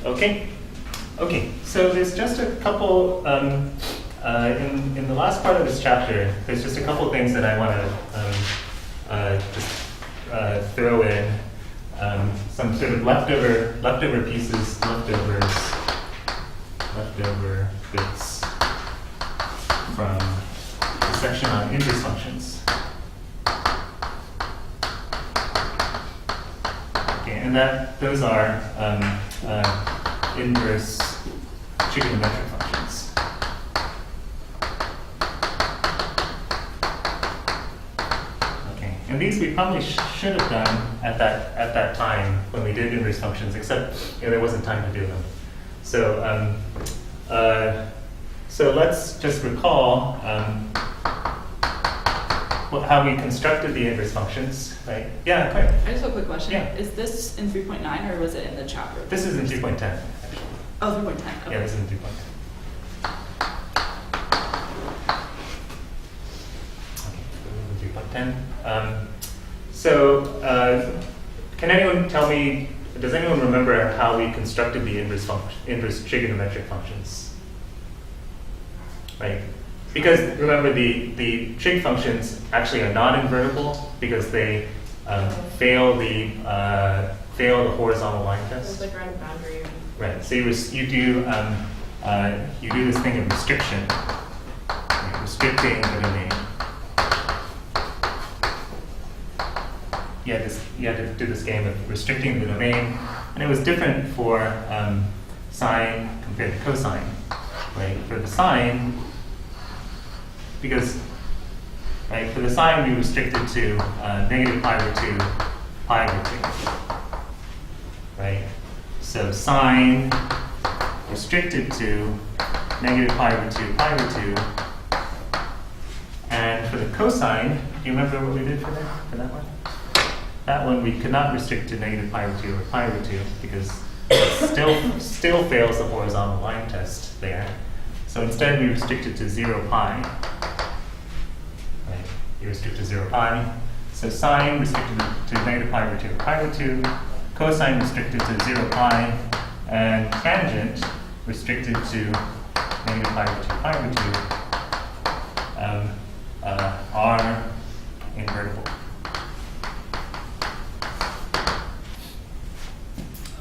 Okay. Okay. So there's just a couple in the last part of this chapter. There's just a couple things that I want to just throw in. Some sort of leftover pieces, leftover bits from the section on inverse functions. Okay, and those are inverse trigonometric functions. Okay, and these we probably should have done at that time when we did inverse functions, except there wasn't time to do them. So so let's just recall how we constructed the inverse functions, right? Yeah, great. I just have a quick question. Yeah. Is this in 3.9 or was it in the chapter? This is in 3.10, actually. Oh, 3.10. Okay. Yeah, this is in 3.10. Okay, 3.10. So, can anyone tell me, does anyone remember how we constructed the inverse trigonometric functions? Right? Because remember, the trig functions actually are non-invertible because they fail the horizontal line test. It's like around the boundary. Right. So you do this thing of restriction, right? Restricting the domain. You had to do this game of restricting the domain, and it was different for sine compared to cosine, right? For the sine, because for the sine we restricted to negative pi over 2, pi over 2, right? So sine restricted to negative pi over 2, pi over 2. And for the cosine, do you remember what we did for that one? That one we could not restrict to negative pi over 2 or pi over 2 because it still fails the horizontal line test there. So instead we restricted to 0 pi. Right? You restrict to 0 pi. So sine restricted to negative pi over 2 or pi over 2. Cosine restricted to 0 pi, and tangent restricted to negative pi over 2, pi over 2, are invertible.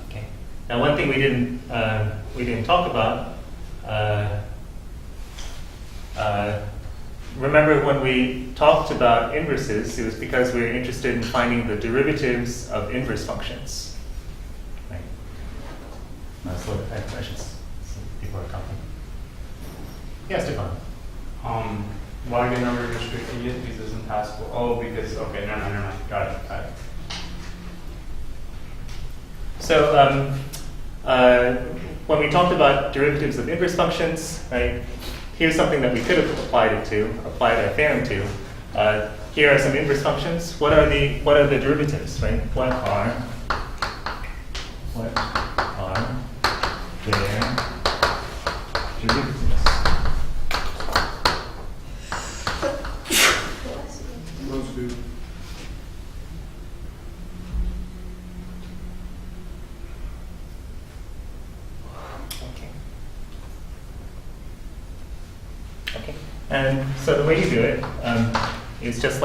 Okay. Now, one thing we didn't talk about. Remember when we talked about inverses, it was because we were interested in finding the derivatives of inverse functions. Right? So I have questions. People are talking. Yes, Stefan. Why are we restricting it? Because it's impassable. Oh, because, okay, never mind. Got it. So when we talked about derivatives of inverse functions, right? Here's something that we could have applied our theorem to. Here are some inverse functions. What are the derivatives, right? What are their derivatives? Okay. And so the way you do it is just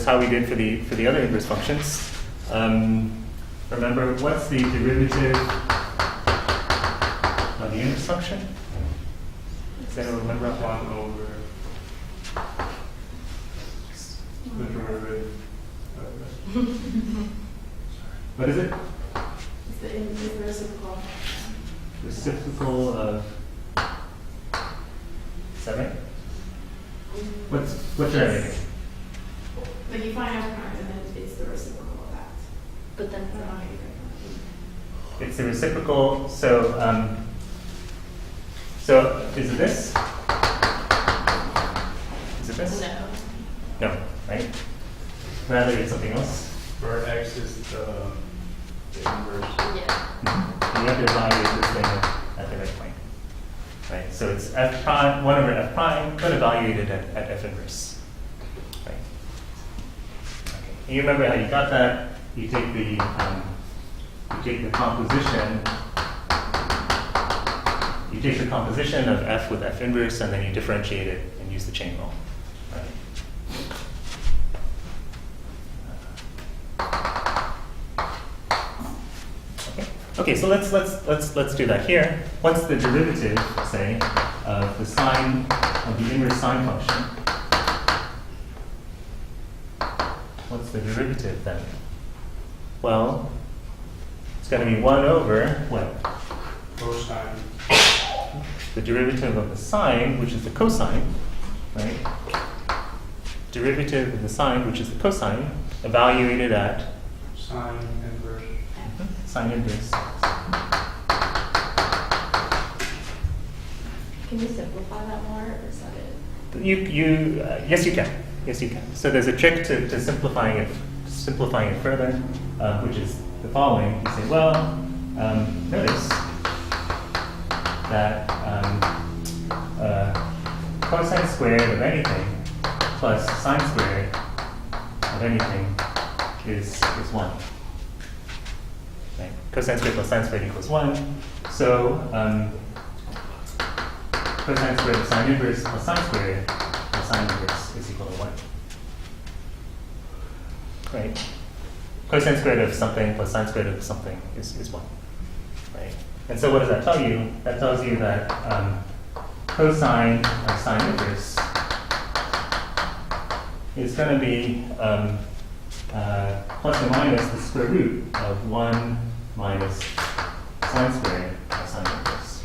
how we did for the other inverse functions. Remember, what's the derivative of the inverse function? Does anyone remember? 1 over the derivative. What is it? It's the reciprocal. Reciprocal of. Is that right? What's your everything? Like you find out prime and then it's the reciprocal of that. But then It's the reciprocal. So is it this? Is it this? no. No, right? Rather, it's something else. Where x is the inverse. Yeah. You have to evaluate this thing at the right point. Right, so it's f prime, 1 over f prime, but evaluated at f inverse. Right. Okay. And you remember how you got that? You take the composition you take the composition of f with f inverse and then you differentiate it and use the chain rule. Right? Okay, so let's do that here. What's the derivative, say, of the sine of the inverse sine function? What's the derivative then? Well, it's going to be 1 over what? Cosine. The derivative of the sine, which is the cosine, right? Derivative of the sine, which is the cosine, evaluated at Sine inverse. sine inverse. Can you simplify that more, or is that it? Yes, you can. Yes, you can. So there's a trick to simplifying it further, which is the following. You say, well, notice that cosine squared of anything plus sine squared of anything is 1. Right? Cosine squared plus sine squared equals 1. So cosine squared of sine inverse plus sine squared plus sine inverse is equal to 1. Right? Cosine squared of something plus sine squared of something is 1. Right? And so what does that tell you? That tells you that cosine of sine inverse is going to be plus or minus the square root of 1 minus sine squared of sine inverse.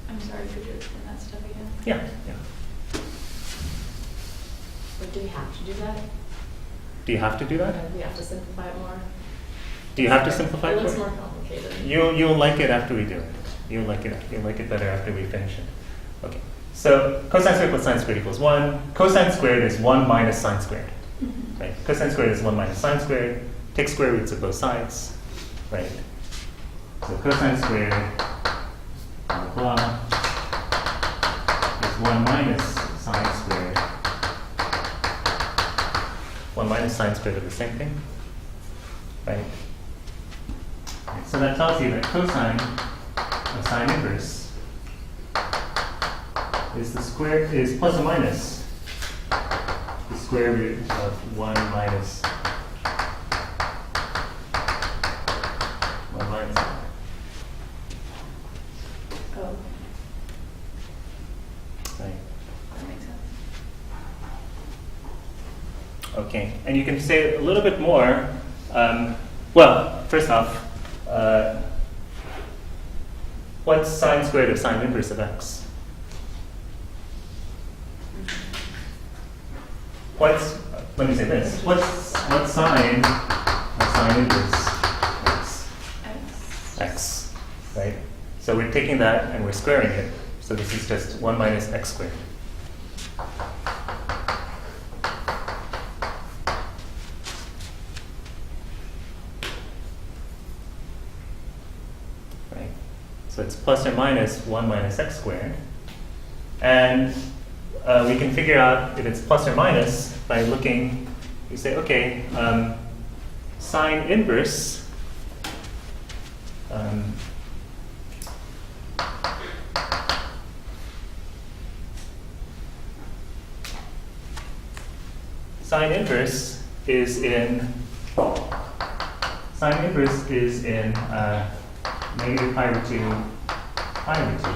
I'm sorry, could you explain that stuff again? Yeah. Or do we have to do that? Do you have to do that? Or do we have to simplify it more? Do you have to simplify It it? looks for- more complicated. You'll like it after we do it. You'll like it better after we finish it. Okay. So cosine squared plus sine squared equals 1. Cosine squared is 1 minus sine squared. Right? Cosine squared is 1 minus sine squared. Take square roots of both sides. Right? So cosine squared blah, blah, is 1 minus sine squared. 1 minus sine squared of the same thing. Right? So that tells you that cosine of sine inverse is plus or minus the square root of 1 minus 1 minus. Oh, Right. that makes sense. Okay, and you can say a little bit more. Well, first off, what's sine squared of sine inverse of x? Let me say this. What's sine of sine inverse x? X. X, right? So we're taking that and we're squaring it. So this is just 1 minus x squared. Right? So it's plus or minus 1 minus x squared. And we can figure out if it's plus or minus by looking, you say, okay, sine inverse sine inverse is in negative pi over 2 pi over 2.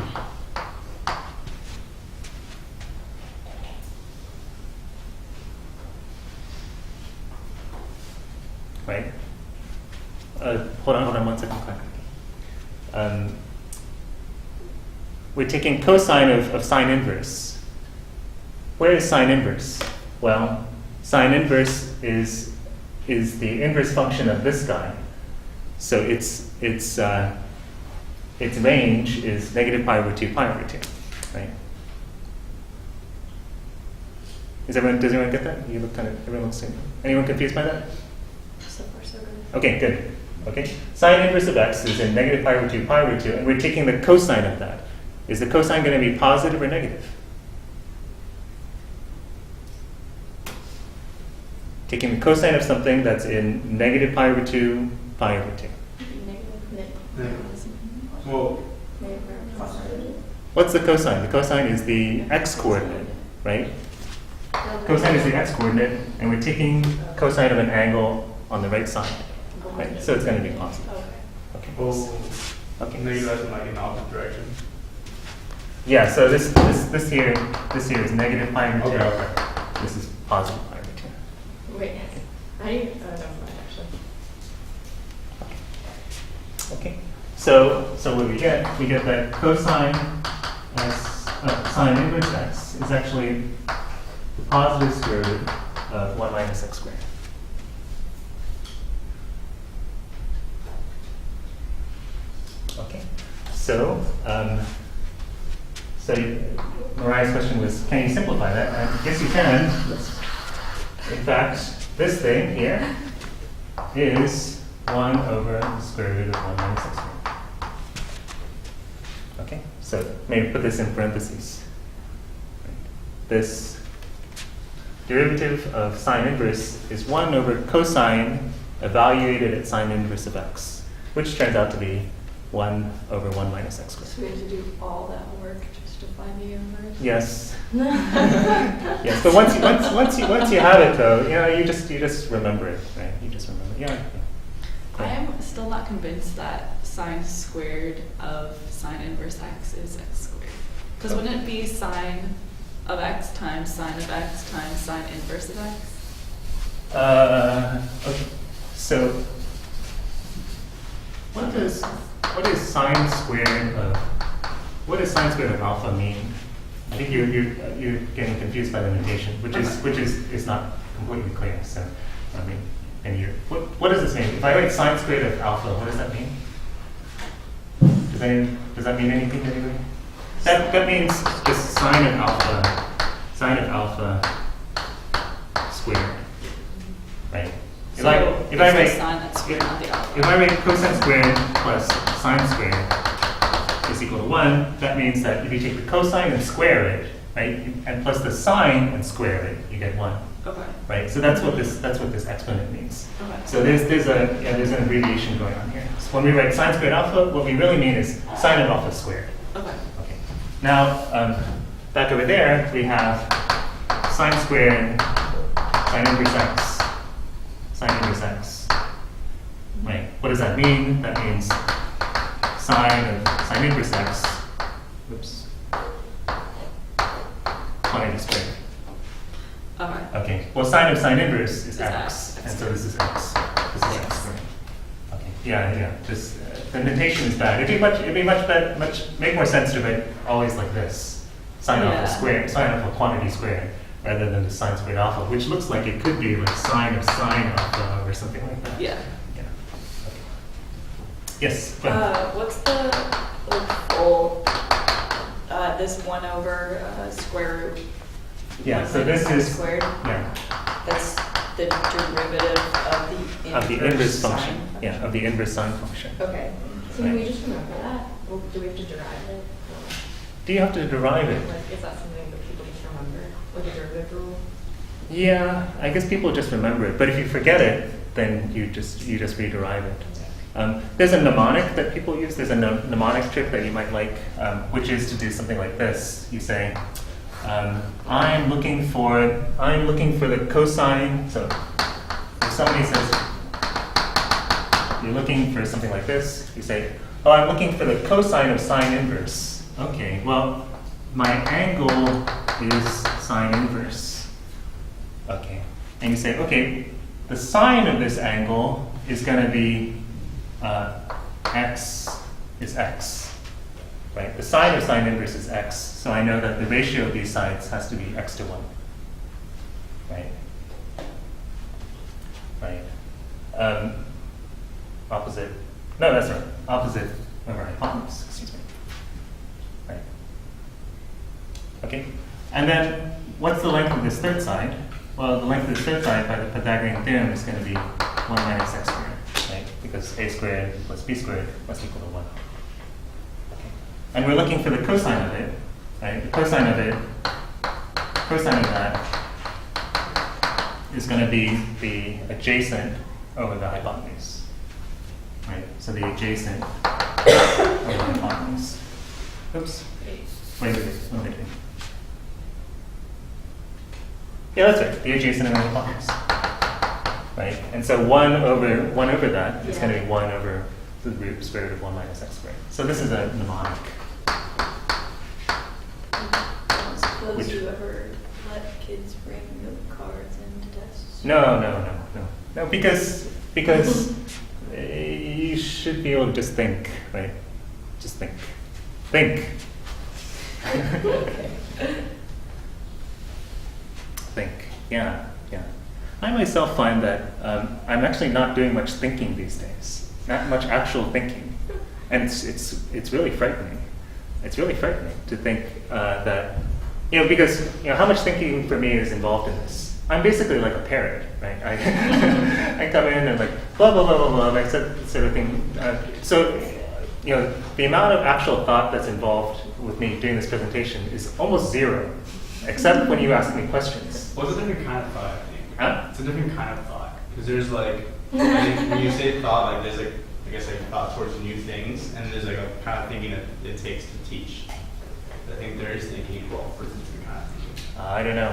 Right? Hold on 1 second, Clark. We're taking cosine of sine inverse. Where is sine inverse? Well, sine inverse is the inverse function of this guy. So its range is negative pi over 2 pi over 2. Right? Does everyone get that? You look everyone looks same. Anyone confused by that? So far, so good. Okay, good. Okay, sine inverse of x is in negative pi over 2 pi over 2, and we're taking the cosine of that. Is the cosine going to be positive or negative? Taking the cosine of something that's in negative pi over 2 pi over 2. Negative. Well, What's the cosine? The cosine is the x coordinate, right? Cosine is the x coordinate, and we're taking cosine of an angle on the right side, right? So it's going to be positive. Okay. Okay. oh, Okay. no, you guys are like in the opposite direction. Yeah. So this here is negative pi over 2. Okay, okay. This is positive pi over 2. Wait, I don't know actually. Okay. So what we get that cosine sine inverse x is actually the positive square root of 1 minus x squared. Okay. So Mariah's question was, can you simplify that? I guess you can. In fact, this thing here is 1 over the square root of 1 minus x squared. Okay, so maybe put this in parentheses. This derivative of sine inverse is 1 over cosine evaluated at sine inverse of x, which turns out to be 1 over 1 minus x squared. So we have to do all that work just to find the inverse? Yes. Yes, but once you have it though, you just remember it, right? You just remember it. Yeah. I am still not convinced that sine squared of sine inverse x is x squared. Because wouldn't it be sine of x times sine of x times sine inverse of x? Okay. So what is sine squared of alpha mean? I think you're getting confused by the notation, which is not completely clear. So I mean, what does this mean? If I write sine squared of alpha, what does that mean? Does that mean anything to anybody? That means just sine of alpha squared, right? If I the write sine that's squared, not the alpha. if I write cosine squared plus sine squared is equal to 1, that means that if you take the cosine and square it, right, and plus the sine and square it, you get 1. Okay. Right, so that's what this exponent means. Okay. So there's an abbreviation going on here. So when we write sine squared alpha, what we really mean is sine of alpha squared. Okay. Okay. Now back over there we have sine squared sine inverse x. Sine inverse x. Right. What does that mean? That means sine of sine inverse x. Oops. Quantity squared. Okay. Okay. Well, sine of sine inverse is Is x, x. and so this is x. This is x squared. Okay. Yeah. Just the notation is bad. It'd be make more sense to write always like this: sine Yeah. alpha squared, sine alpha quantity squared, rather than the sine squared alpha, which looks like it could be like sine of sine alpha or something like that. Yeah. Yeah. Okay. Yes. Go ahead. What's the full, this 1 over square root? Yeah. 1 So this minus is squared? yeah. That's the derivative Of the inverse function. sine Yeah. Of the inverse sine function. Okay. So can we just remember that? Or do we have to derive it? Do you have to derive it? Like, is that something that people just remember? Like a derivative rule? Yeah, I guess people just remember it. But if you forget it, then you just rederive it. There's a mnemonic that people use. There's a mnemonic trick that you might like, which is to do something like this. You say, I'm looking for the cosine. So if somebody says you're looking for something like this, you say, oh, I'm looking for the cosine of sine inverse. Okay, well, my angle is sine inverse. Okay, and you say, okay, the sine of this angle is going to be x is x, right? The sine of sine inverse is x, so I know that the ratio of these sides has to be x to 1, right? Right. Opposite. No, that's right. Opposite over hypotenuse. Excuse me. Right. Okay. And then, what's the length of this third side? Well, the length of this third side by the Pythagorean theorem is going to be 1 minus x squared, right? Because a squared plus b squared must equal to 1. Okay. And we're looking for the cosine of it, right? The cosine of that is going to be the adjacent over the hypotenuse, right? So the adjacent hypotenuse. Oops. Wait. What am I doing? Yeah, that's right. The adjacent and the hypotenuse. Right? And so 1 over that is going to be 1 over the root square root of 1 minus x squared. So this is a mnemonic. I don't suppose Which- you ever let kids bring note cards into tests? No, because you should be able to just think, right? Just think. Think. Think. Yeah. I myself find that I'm actually not doing much thinking these days. Not much actual thinking, and it's really frightening. It's really frightening to think that, because how much thinking for me is involved in this. I'm basically like a parrot, right? I come in and like blah blah blah blah blah, like sort of thing. So the amount of actual thought that's involved with me doing this presentation is almost zero, except when you ask me questions. Well, it's a different kind of thought, I think. Huh? It's a different kind of thought. Because there's like, I think when you say thought, like there's like, I guess like thought towards new things, and there's like a kind of thinking that it takes to teach. I think there is thinking involved for different kind of thinking. I don't know.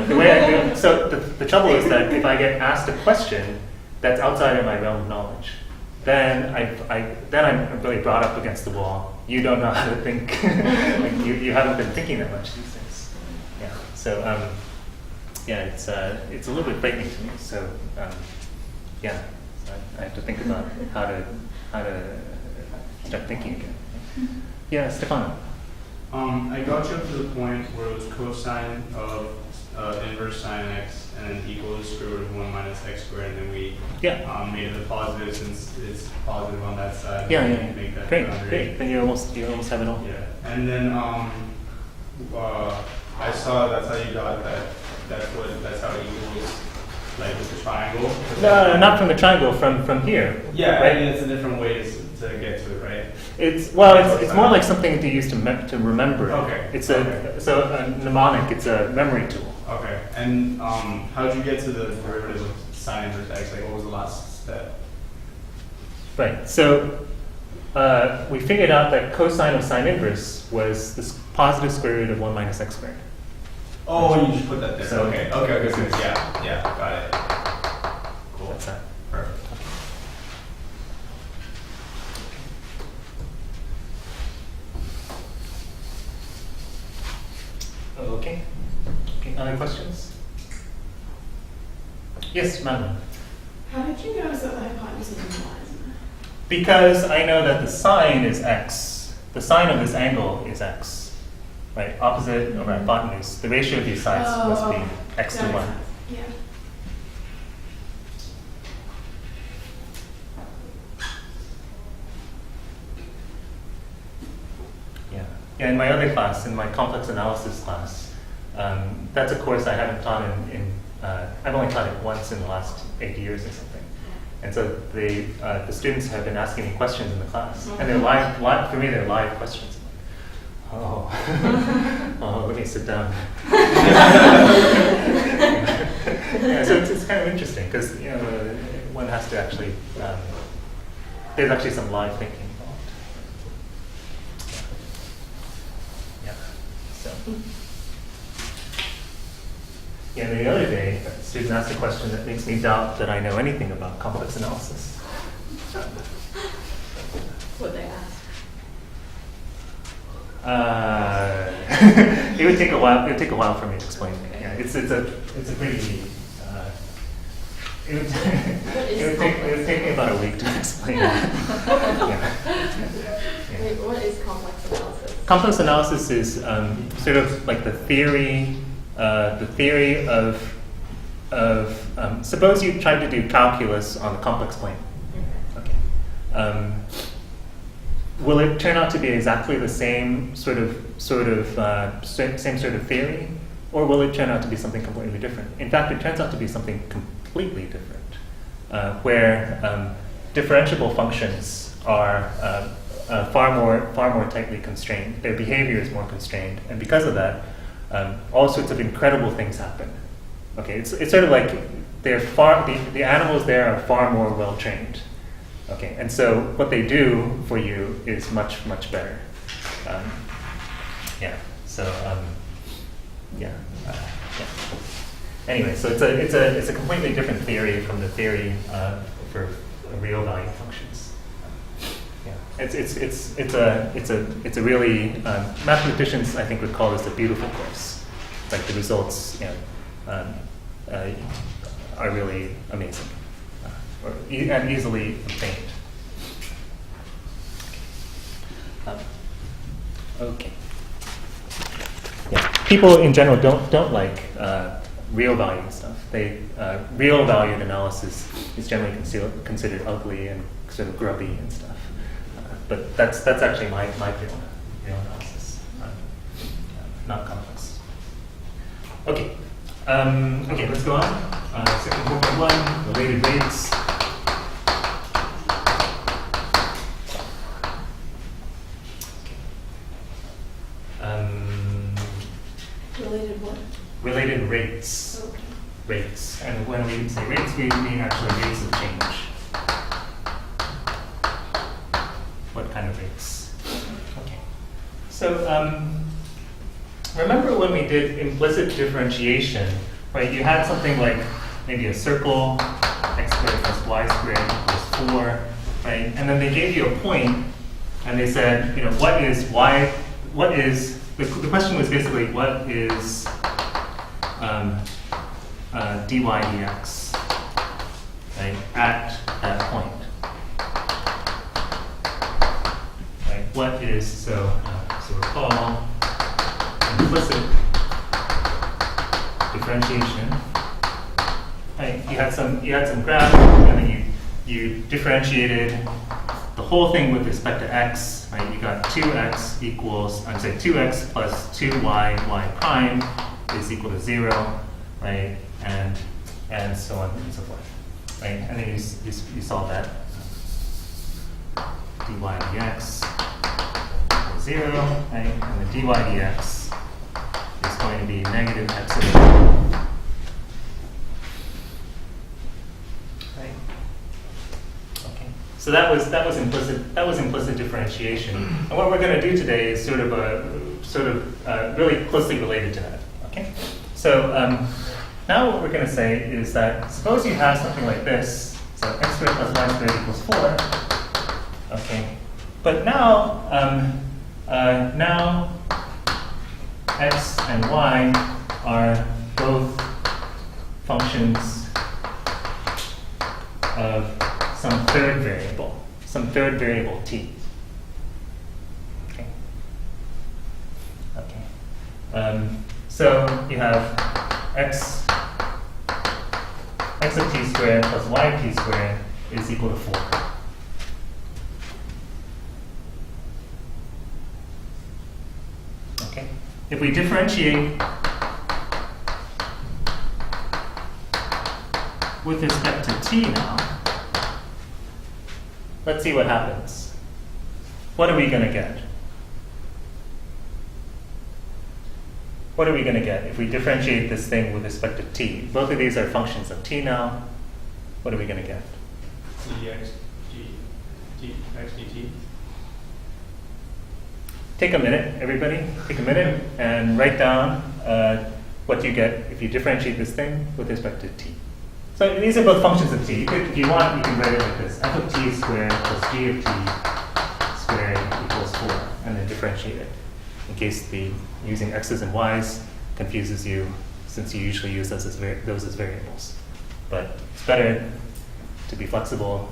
The way I do it, so the trouble is that if I get asked a question that's outside of my realm of knowledge, then I'm really brought up against the wall. You don't know how to think. Like you haven't been thinking that much these days. Yeah. So it's a little bit frightening to me. So so I have to think about how to start thinking again. Yeah, Stefano. I got you up to the point where it was cosine of inverse sine x and then equal to square root of 1 minus x squared, and then we made it a positive since it's positive on that side. Yeah. Make that Great. Then you almost have it all. Yeah, and then I saw that's how you got that. That's how it equals, like with the triangle. No, not from the triangle. From here. Yeah, right? I mean it's a different way to get to it, right? It's more like something to use to remember. Okay. It's a mnemonic. It's a memory tool. Okay. And how did you get to the derivative of sine inverse x? Like, what was the last step? Right. So we figured out that cosine of sine inverse was this positive square root of 1 minus x squared. Oh, and you just put that there. So- Okay, good. Yeah, got it. Cool. That's that. Perfect. Okay. Other questions? Yes, Madeline. How did you notice that the hypotenuse is in line? Because I know that the sine is x. The sine of this angle is x. Right? Opposite over hypotenuse. The ratio of these sides must be x to That 1. makes sense. Yeah. Yeah, in my other class, in my complex analysis class, that's a course I haven't taught I've only taught it once in the last 8 years or something. And so the students have been asking me questions in the class. And they're live for me, they're live questions. Oh, let me sit down. Yeah, so it's kind of interesting because one has to actually, there's actually some live thinking involved. Yeah. So. Yeah, the other day, a student asked a question that makes me doubt that I know anything about complex analysis. What they ask. It would take a while. It would take a while for me to explain. Yeah, it's a pretty. It would take me about a week to explain it. Yeah. Wait, what is complex analysis? Complex analysis is sort of like the theory of suppose you tried to do calculus on the complex plane. Okay. Will it turn out to be exactly the same same sort of theory, or will it turn out to be something completely different? In fact, it turns out to be something completely different, where differentiable functions are far more tightly constrained. Their behavior is more constrained, and because of that, all sorts of incredible things happen. Okay, it's sort of like the animals there are far more well trained. Okay, and so what they do for you is much, much better. Yeah, so, yeah. Anyway, so it's a completely different theory from the theory for real value functions. Yeah, it's a really mathematicians I think would call this a beautiful course. Like the results, are really amazing, and easily obtained. Okay. Yeah. People in general don't like real value stuff. They real valued analysis is generally considered ugly and sort of grubby and stuff. But that's actually my real analysis, not complex. Okay. Okay, let's go on. Section 4.1, related rates. Related what? Related rates. Okay. Rates. And when we say rates, we mean actually rates of change. What kind of rates? Okay. So remember when we did implicit differentiation, right? You had something like maybe a circle, x squared plus y squared equals 4, right? And then they gave you a point, and they said, what is y? What is the question was basically what is dy dx, right? At that point, right? What is so recall implicit differentiation. Right? You had some graph, and then you differentiated the whole thing with respect to x. Right? You got 2x equals 2x plus 2y y prime is equal to 0, right? And so on and so forth, right? And then you solve that. dy dx equals 0, right? And the dy dx is going to be negative epsilon. Right? Okay. So that was implicit differentiation. And what we're going to do today is sort of really closely related to that. Okay. So now what we're going to say is that suppose you have something like this. So x squared plus y squared equals 4. Okay. But now now x and y are both functions of some third variable t. Okay. Okay. So you have x of t squared plus y of t squared is equal to 4. Okay. If we differentiate with respect to t now, let's see what happens. What are we going to get? What are we going to get if we differentiate this thing with respect to t? Both of these are functions of t now. What are we going to get? dx dt. Take a minute, everybody. Take a minute and write down what you get if you differentiate this thing with respect to t. So these are both functions of t. If you want, you can write it like this. f of t squared plus g of t squared equals 4, and then differentiate it. In case using x's and y's confuses you, since you usually use those as variables. But it's better to be flexible.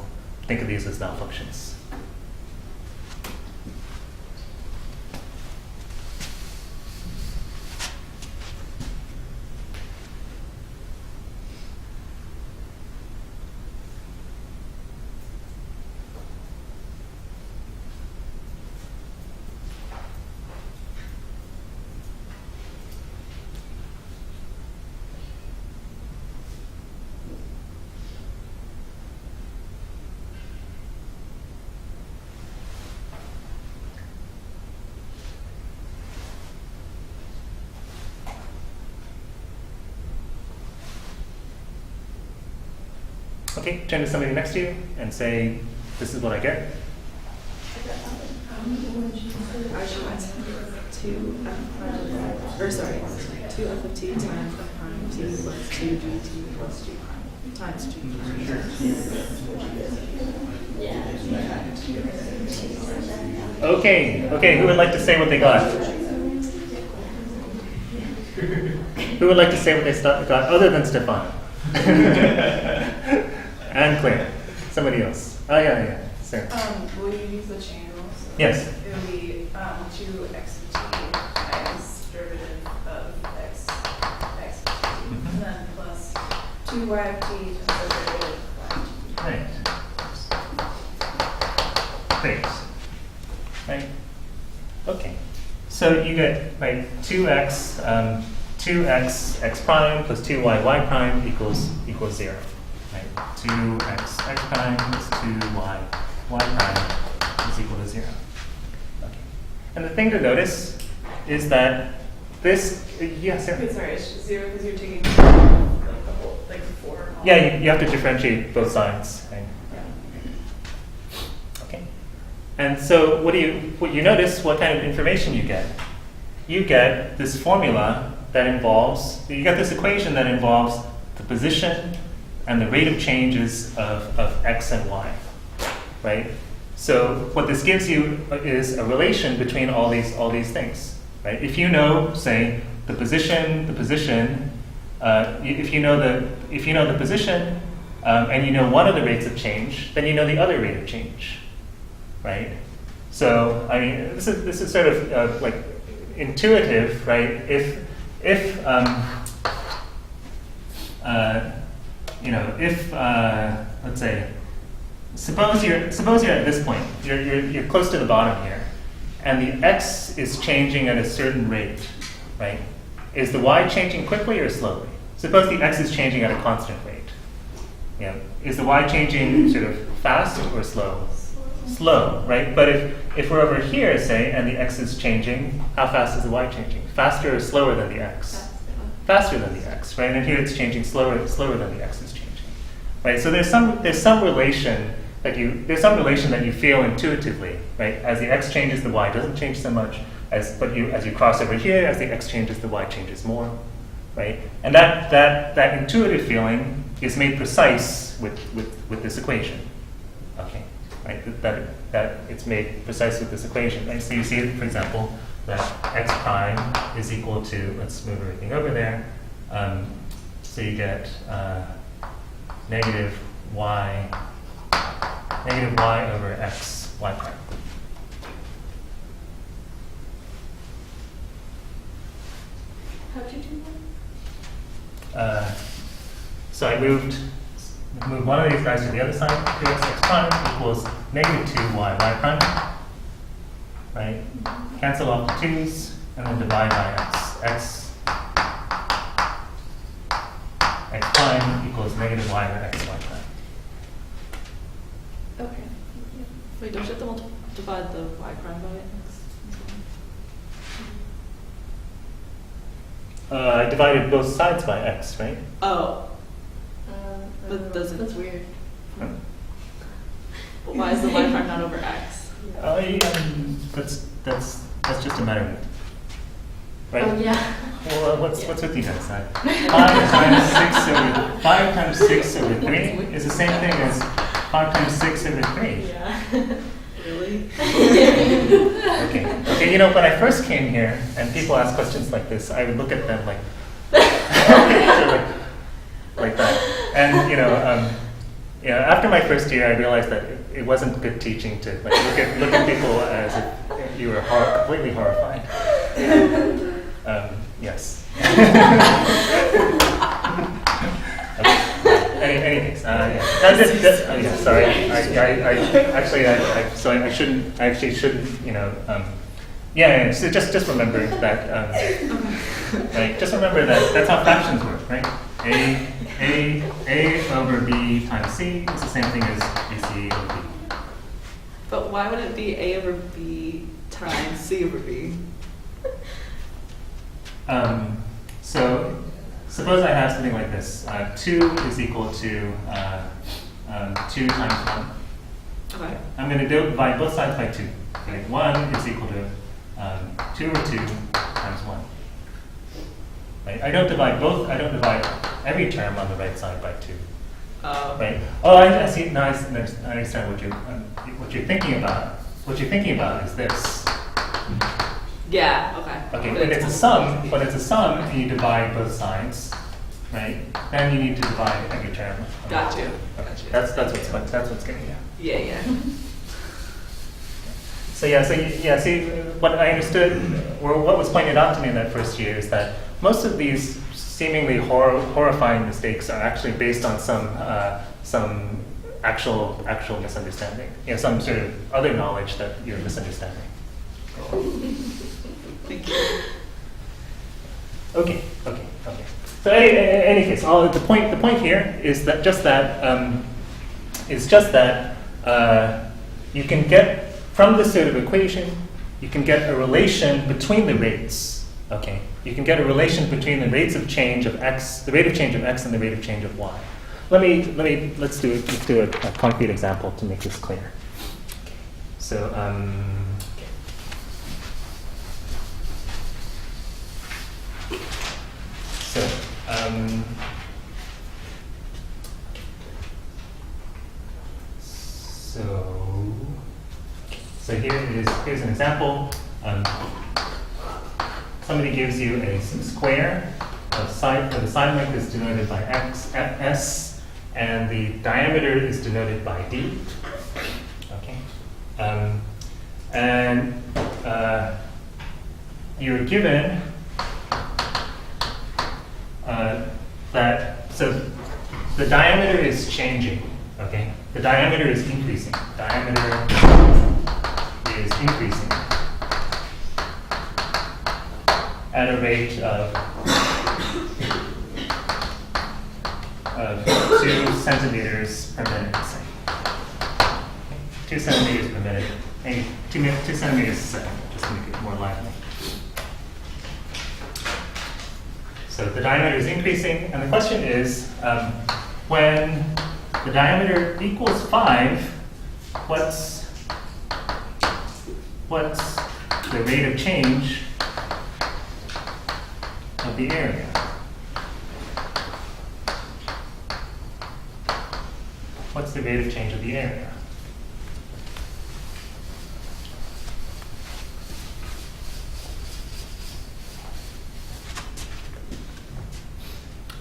Think of these as now functions. Okay, turn to somebody next to you and say, this is what I get. I should write 2f prime, or sorry, 2f of t times f prime t plus 2gt plus g prime times g prime. Okay, who would like to say what they got? Who would like to say what they got other than Stefano? And Claire. Somebody else. Oh, yeah. Sarah. Will you use the channels? Yes. It would be 2x of t times derivative of x of t, and then plus 2y of t times derivative of y of t. Great. Right. Okay. So you get 2x x prime plus 2y y prime equals 0. Right? 2x x prime plus 2y y prime is equal to 0. Okay. And the thing to notice is that this, yes, Sarah? Wait, sorry, it's 0 because you're taking like the whole, like the 4. and all. Yeah, you have to differentiate both sides. Right? Yeah. Okay. And so what you notice what kind of information you get? You get this formula that involves, you get this equation that involves the position and the rate of changes of x and y, right? So what this gives you is a relation between all these things, right? If you know, say, the position, if you know the position and you know one of the rates of change, then you know the other rate of change, right? So I mean, this is sort of like intuitive, right? If let's say, suppose you're at this point, you're close to the bottom here, and the x is changing at a certain rate, right? Is the y changing quickly or slowly? Suppose the x is changing at a constant rate. Yeah. Is the y changing sort of fast or slow? Slow, right? But if we're over here, say, and the x is changing, how fast is the y changing? Faster or slower than the x? Faster than the x, right? And here it's changing slower than the x is changing, right? So there's some relation that you feel intuitively, right? As the x changes, the y doesn't change so much. As you cross over here, as the x changes, the y changes more, right? And that intuitive feeling is made precise with this equation, okay? Right? That it's made precise with this equation, right? So you see, for example, that x prime is equal to, let's move everything over there. So you get negative y over x y prime. How'd you do that? So I moved one of these guys to the other side. 2x x prime equals negative 2y y prime. Right? Cancel off the 2's and then divide by x. X prime equals negative y over x y prime. Okay. Wait, don't you have to divide the y prime by x? I divided both sides by x, right? Oh, but doesn't. That's weird. Huh? But why is the y prime not over x? That's just a measurement, right? Oh yeah. Well, what's with you guys? 5 times 6 over 3 is the same thing as 5 times 6 over 3. Yeah. Really? Okay. You know, when I first came here and people ask questions like this, I would look at them like that. And after my first year, I realized that it wasn't good teaching to like look at people as if you were completely horrified. Yes. Anyways, yeah. Sorry. I shouldn't. Yeah. So just remember that. Right. Just remember that that's how fractions work, right? A over b times c is the same thing as ac over b. But why would it be a over b times c over b? So suppose I have something like this. 2 is equal to 2 times 1. Okay. I'm going to divide both sides by 2. Okay, 1 is equal to 2 over 2 times 1. Right? I don't divide every term on the right side by 2. Right? Oh, I see. Now I understand what you're thinking about. What you're thinking about is this. Yeah, okay. Okay, when it's a sum, and you divide both sides, right? Then you need to divide every term. Got you. Okay. Got you. That's what's getting you. Yeah. See, what I understood, or what was pointed out to me in that first year, is that most of these seemingly horrifying mistakes are actually based on some actual misunderstanding. Some sort of other knowledge that you're misunderstanding. Thank you. Okay. So any case, the point here is that you can get from this sort of equation, you can get a relation between the rates. Okay, you can get a relation between the rates of change of x, the rate of change of x, and the rate of change of y. Let's do a concrete example to make this clear. So So here's an example. Somebody gives you a square of the sine length is denoted by s, and the diameter is denoted by d. Okay, and you're given the diameter is changing. Okay, the diameter is increasing. Diameter is increasing at a rate of 2 centimeters per minute, say. 2 centimeters per minute, maybe 2 centimeters a second, just to make it more lively. So the diameter is increasing, and the question is, when the diameter equals 5, what's the rate of change of the area? What's the rate of change of the area?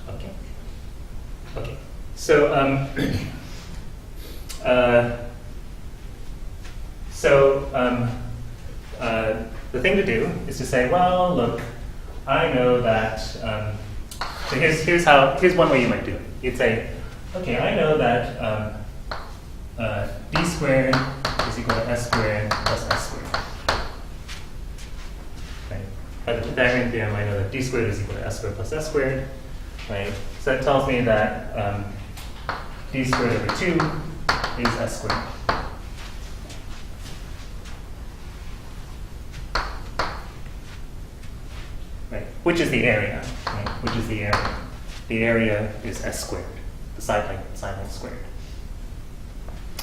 Okay. So the thing to do is to say, well, look, I know that. So here's one way you might do it. You'd say, okay, I know that d squared is equal to s squared plus s squared. Right? By the Pythagorean theorem, I know that d squared is equal to s squared plus s squared. Right? So that tells me that d squared over 2 is s squared. Right? Which is the area? Right? Which is the area? The area is s squared. The side length squared.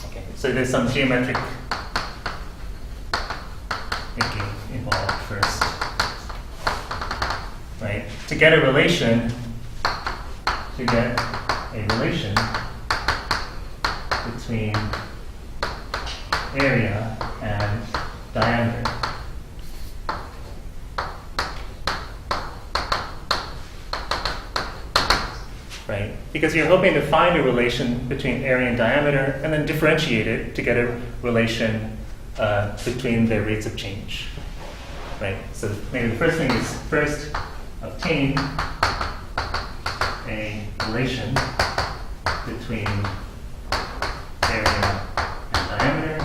Okay. So there's some geometric thinking involved first. Right? To get a relation between area and diameter. Right? Because you're hoping to find a relation between area and diameter and then differentiate it to get a relation between their rates of change. Right? So maybe the first thing is first obtain a relation between area and diameter.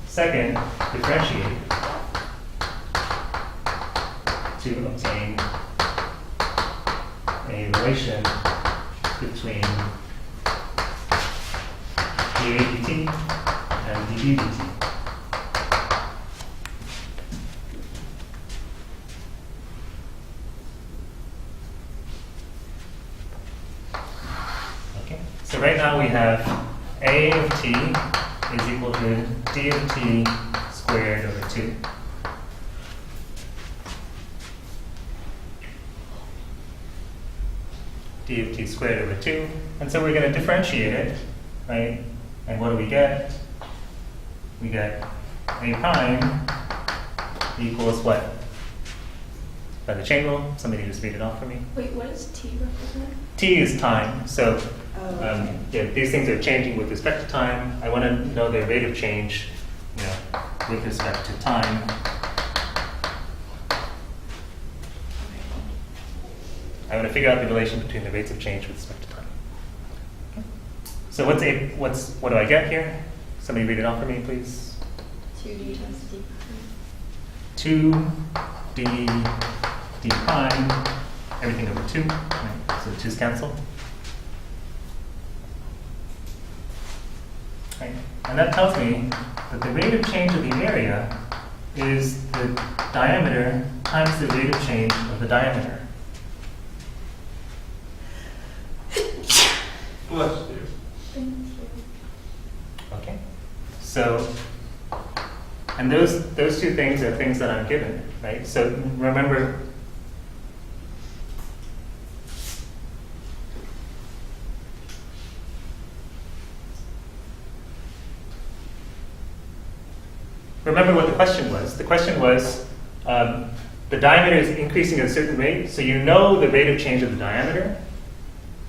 Second, differentiate to obtain a relation between dA dt and dB dt. Okay, so right now we have A of t is equal to d of t squared over 2. D of t squared over 2. And so we're going to differentiate it, right? And what do we get? We get a prime equals what? By the chain rule? Somebody just read it off for me. Wait, what does T represent? T is time. So Oh, okay. yeah, these things are changing with respect to time. I want to know their rate of change, you know, with respect to time. I want to figure out the relation between the rates of change with respect to time. So what do I get here? Somebody read it off for me, please. 2D times D. 2d d prime, everything over 2. Right? So the 2's cancel. Right? And that tells me that the rate of change of the area is the diameter times the rate of change of the diameter. Bless you. Thank you. Okay. So, and those two things are things that I'm given, right? So remember, what the question was. The question was, the diameter is increasing at a certain rate, so you know the rate of change of the diameter.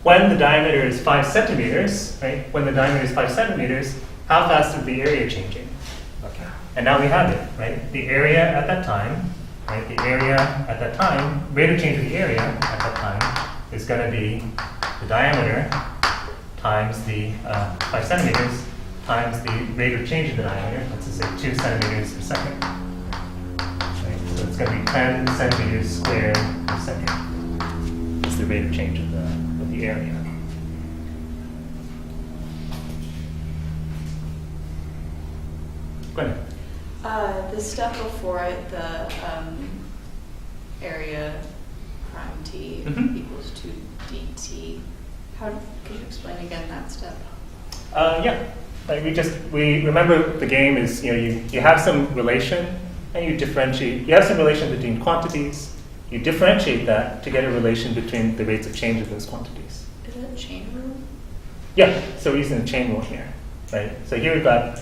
When the diameter is 5 centimeters, right? When the diameter is 5 centimeters, how fast is the area changing? Okay. And now we have it, right? The area at that time, right? The area at that time, rate of change of the area at that time is going to be the diameter times the 5 centimeters times the rate of change of the diameter. Let's just say 2 centimeters per second. Right? So it's going to be 10 centimeters squared per second. That's the rate of change of the area. Go ahead. The step before it, the area prime t Mhm. equals 2dt. Could you explain again that step? Yeah. Like we remember the game is, you have some relation and you differentiate. You have some relation between quantities. You differentiate that to get a relation between the rates of change of those quantities. Is it chain rule? Yeah, so we're using the chain rule here, right? So here we've got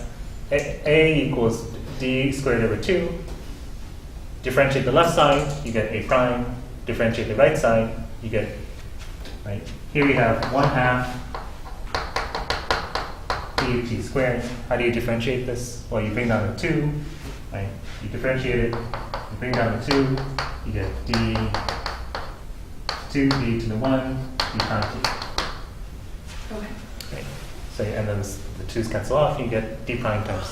a equals d squared over 2. Differentiate the left side, you get a prime. Differentiate the right side, you get, right? Here we have 1/2 d of t squared. How do you differentiate this? Well, you bring down the 2, right? You differentiate it, you bring down the 2, you get d 2d to the 1, d prime t. Okay. Right. So, and then the 2's cancel off, you get d prime times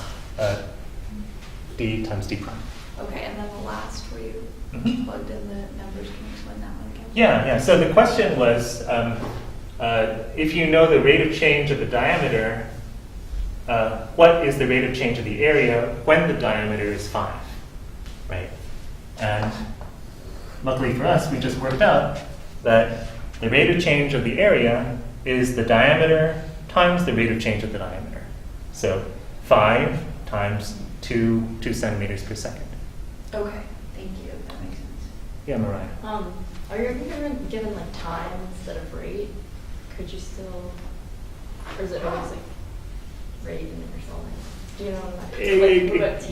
d times d prime. Okay, and then the last where you Mhm. plugged in the numbers, can you explain that one again? Yeah. So the question was, if you know the rate of change of the diameter, what is the rate of change of the area when the diameter is 5, right? And luckily for us, we just worked out that the rate of change of the area is the diameter times the rate of change of the diameter. So 5 times 2 centimeters per second. Okay, thank you. That makes sense. Yeah, Mariah. Are you ever given like time instead of rate? Could you still, or is it always like rate and or something? Do you know what It- what about t?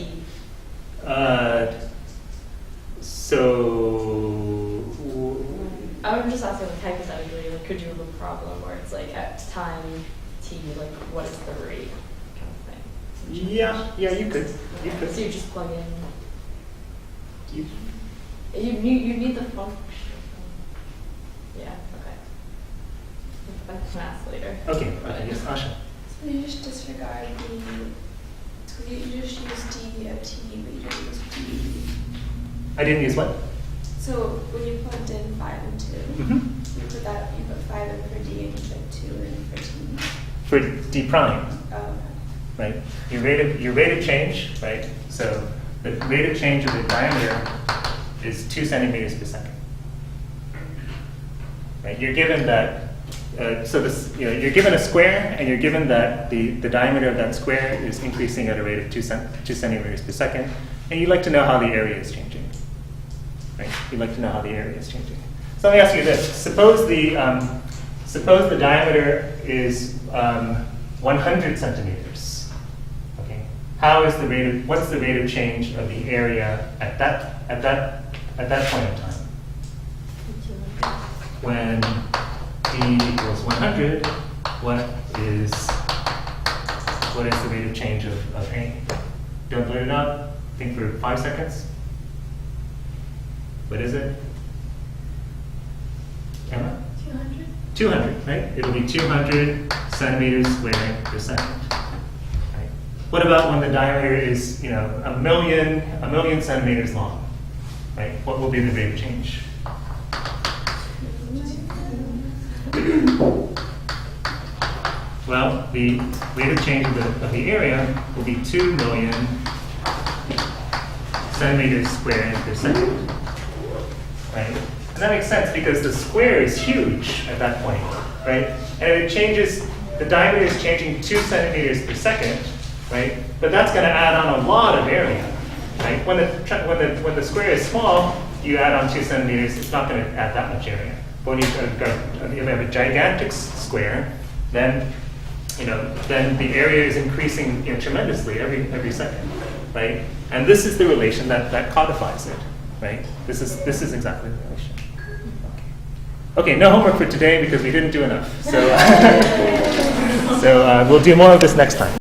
I'm just asking like hypothetically, like could you have a problem where it's like at time t, like what is the rate kind of thing? Yeah, you could. So you just plug in. You- You need the function. Yeah. Okay. I can ask later. Okay, yes, Asha. So you just disregard so you just use D of T, but you don't use D. I didn't use what? So when you plugged in 5 and 2, Mm-hmm. you put 5 in for D and you put 2 in for T. For d prime, Oh, right? Your rate of change, right? So the rate of change of the diameter is 2 centimeters per second. Right? You're given that so this, you're given a square, and you're given that the diameter of that square is increasing at a rate of 2 centimeters per second, and you'd like to know how the area is changing. Right? You'd like to know how the area is changing. So let me ask you this: suppose the diameter is 100 centimeters. Okay. What's the rate of change of the area at that point in time? When d equals 100, what is the rate of change of A? Don't let it out. Think for 5 seconds. What is it? Emma? 200? 200, right? It'll be 200 centimeters squared per second. Right? What about when the diameter is, a million centimeters long? Right? What will be the rate of change? Well, the rate of change of the area will be 2 million centimeters squared per second. Right? And that makes sense because the square is huge at that point, right? And it changes, the diameter is changing 2 centimeters per second, right? But that's going to add on a lot of area, right? When the square is small, you add on 2 centimeters, it's not going to add that much area. But when you have a gigantic square, then the area is increasing tremendously every second, right? And this is the relation that codifies it, right? This is exactly the relation. Okay, no homework for today because we didn't do enough. So, so we'll do more of this next time.